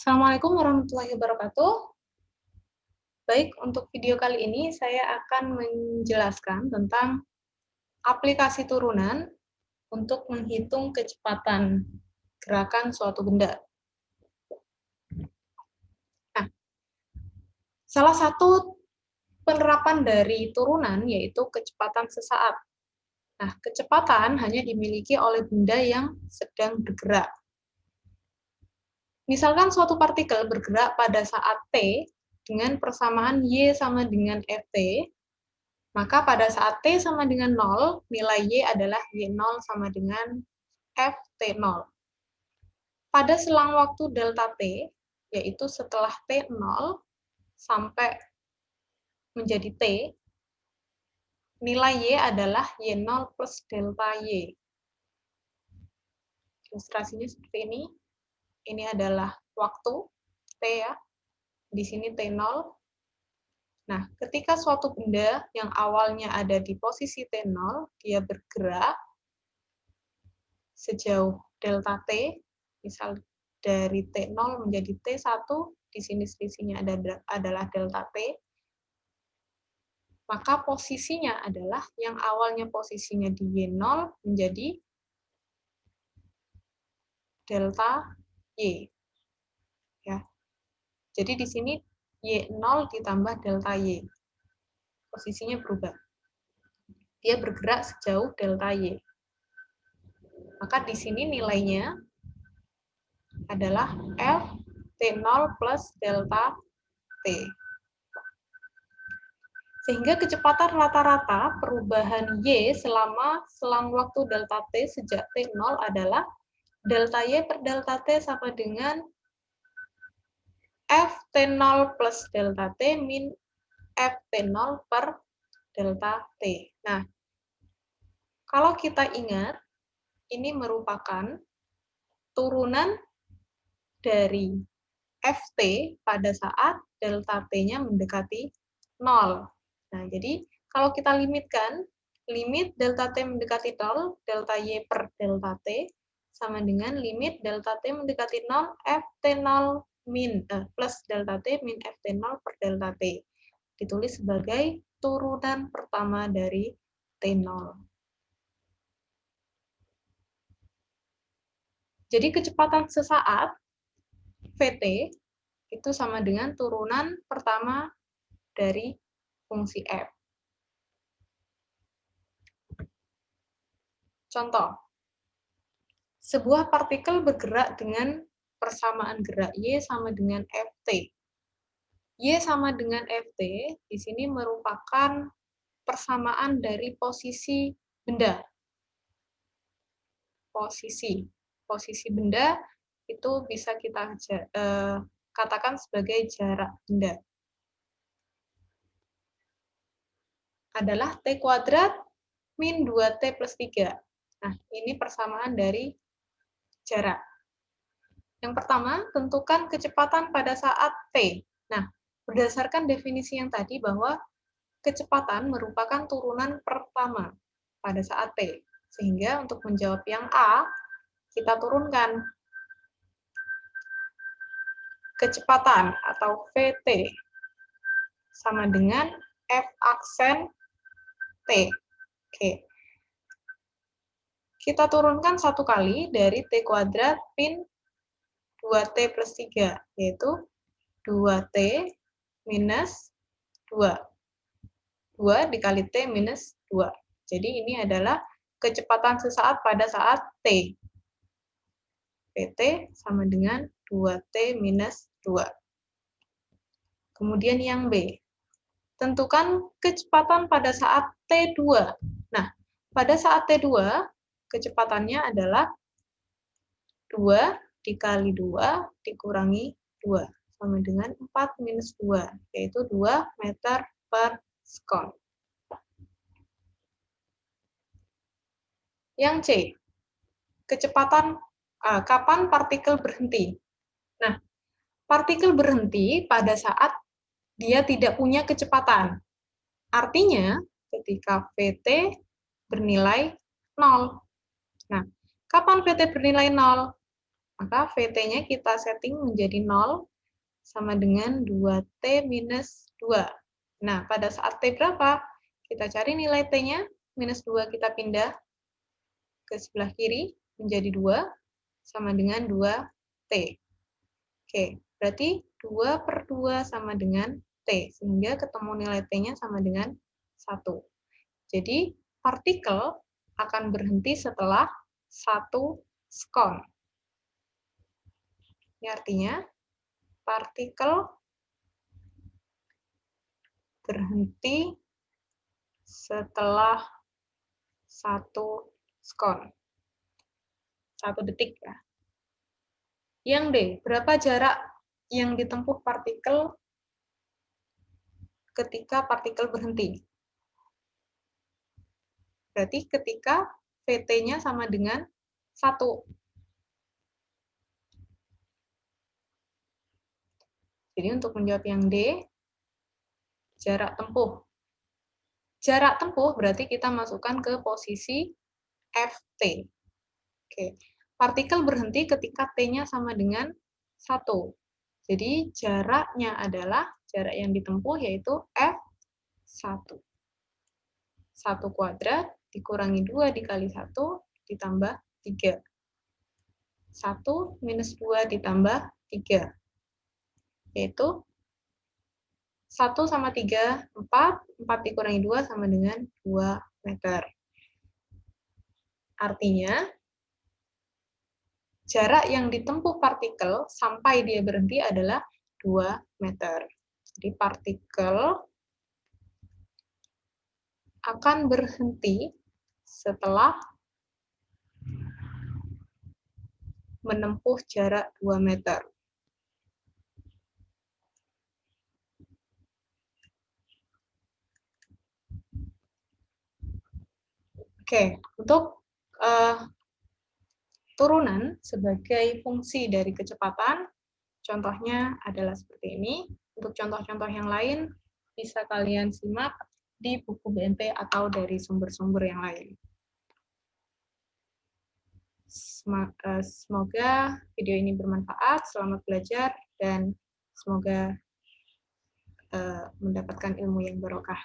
Assalamualaikum warahmatullahi wabarakatuh. Baik, untuk video kali ini saya akan menjelaskan tentang aplikasi turunan untuk menghitung kecepatan gerakan suatu benda. Nah, salah satu penerapan dari turunan yaitu kecepatan sesaat. Nah, kecepatan hanya dimiliki oleh benda yang sedang bergerak. Misalkan suatu partikel bergerak pada saat T dengan persamaan Y sama dengan Ft, maka pada saat T sama dengan 0, nilai Y adalah Y0 sama dengan Ft0. Pada selang waktu delta T, yaitu setelah T0 sampai menjadi T, nilai Y adalah Y0 plus delta Y. Ilustrasinya seperti ini. Ini adalah waktu T ya. Di sini T0. Nah, ketika suatu benda yang awalnya ada di posisi T0, dia bergerak sejauh delta T, misal dari T0 menjadi T1, di sini selisihnya adalah delta T, maka posisinya adalah yang awalnya posisinya di Y0 menjadi delta Y. Ya. Jadi di sini Y0 ditambah delta Y. Posisinya berubah. Dia bergerak sejauh delta Y. Maka di sini nilainya adalah F T0 plus delta T. Sehingga kecepatan rata-rata perubahan Y selama selang waktu delta T sejak T0 adalah delta Y per delta T sama dengan F T0 plus delta T min Ft0 per delta T. Nah, kalau kita ingat, ini merupakan turunan dari Ft pada saat delta T-nya mendekati 0. Nah, jadi kalau kita limitkan, limit delta T mendekati 0, delta Y per delta T, sama dengan limit delta T mendekati 0, Ft0 min plus delta T min Ft0 per delta T. Ditulis sebagai turunan pertama dari T0. Jadi kecepatan sesaat, Vt, itu sama dengan turunan pertama dari fungsi f. Contoh, sebuah partikel bergerak dengan persamaan gerak Y sama dengan Ft. Y sama dengan Ft di sini merupakan persamaan dari posisi benda. Posisi benda itu bisa kita katakan sebagai jarak benda. Adalah T kuadrat min 2T plus 3. Nah, ini persamaan dari jarak. Yang pertama, tentukan kecepatan pada saat T. Nah, berdasarkan definisi yang tadi bahwa kecepatan merupakan turunan pertama pada saat T. Sehingga untuk menjawab yang A, kita turunkan kecepatan atau Vt sama dengan F aksen T. Oke. Kita turunkan satu kali dari T kuadrat min 2T plus 3, yaitu 2T minus 2. 2 dikali T minus 2. Jadi ini adalah kecepatan sesaat pada saat T. Pt sama dengan 2T minus 2. Kemudian yang B. Tentukan kecepatan pada saat T2. Nah, pada saat T2, kecepatannya adalah 2 dikali 2 dikurangi 2, sama dengan 4 minus 2, yaitu 2 meter per sekon. Yang C, kecepatan, kapan partikel berhenti? Nah, partikel berhenti pada saat dia tidak punya kecepatan. Artinya, ketika Vt bernilai 0. Nah, kapan Vt bernilai 0? Maka VT-nya kita setting menjadi 0 sama dengan 2T minus 2. Nah, pada saat T berapa? Kita cari nilai T-nya, minus 2 kita pindah ke sebelah kiri, menjadi 2, sama dengan 2T. Oke, berarti 2 per 2 sama dengan T, sehingga ketemu nilai T-nya sama dengan 1. Jadi, partikel akan berhenti setelah 1 sekon. Ini artinya, partikel berhenti setelah 1 sekon. 1 detik ya. Yang D, berapa jarak yang ditempuh partikel ketika partikel berhenti? Berarti ketika VT-nya sama dengan 1. Jadi untuk menjawab yang D, jarak tempuh. Jarak tempuh berarti kita masukkan ke posisi FT. Oke. Partikel berhenti ketika T-nya sama dengan 1. Jadi jaraknya adalah, jarak yang ditempuh yaitu F1. 1 kuadrat dikurangi 2 dikali 1 ditambah 3. 1 minus 2 ditambah 3. Yaitu 1 sama 3, 4. 4 dikurangi 2 sama dengan 2 meter. Artinya, jarak yang ditempuh partikel sampai dia berhenti adalah 2 meter. Jadi partikel akan berhenti setelah menempuh jarak 2 meter. Oke, untuk turunan sebagai fungsi dari kecepatan, contohnya adalah seperti ini. Untuk contoh-contoh yang lain, bisa kalian simak di buku BMP atau dari sumber-sumber yang lain. Semoga video ini bermanfaat, selamat belajar, dan semoga mendapatkan ilmu yang barokah.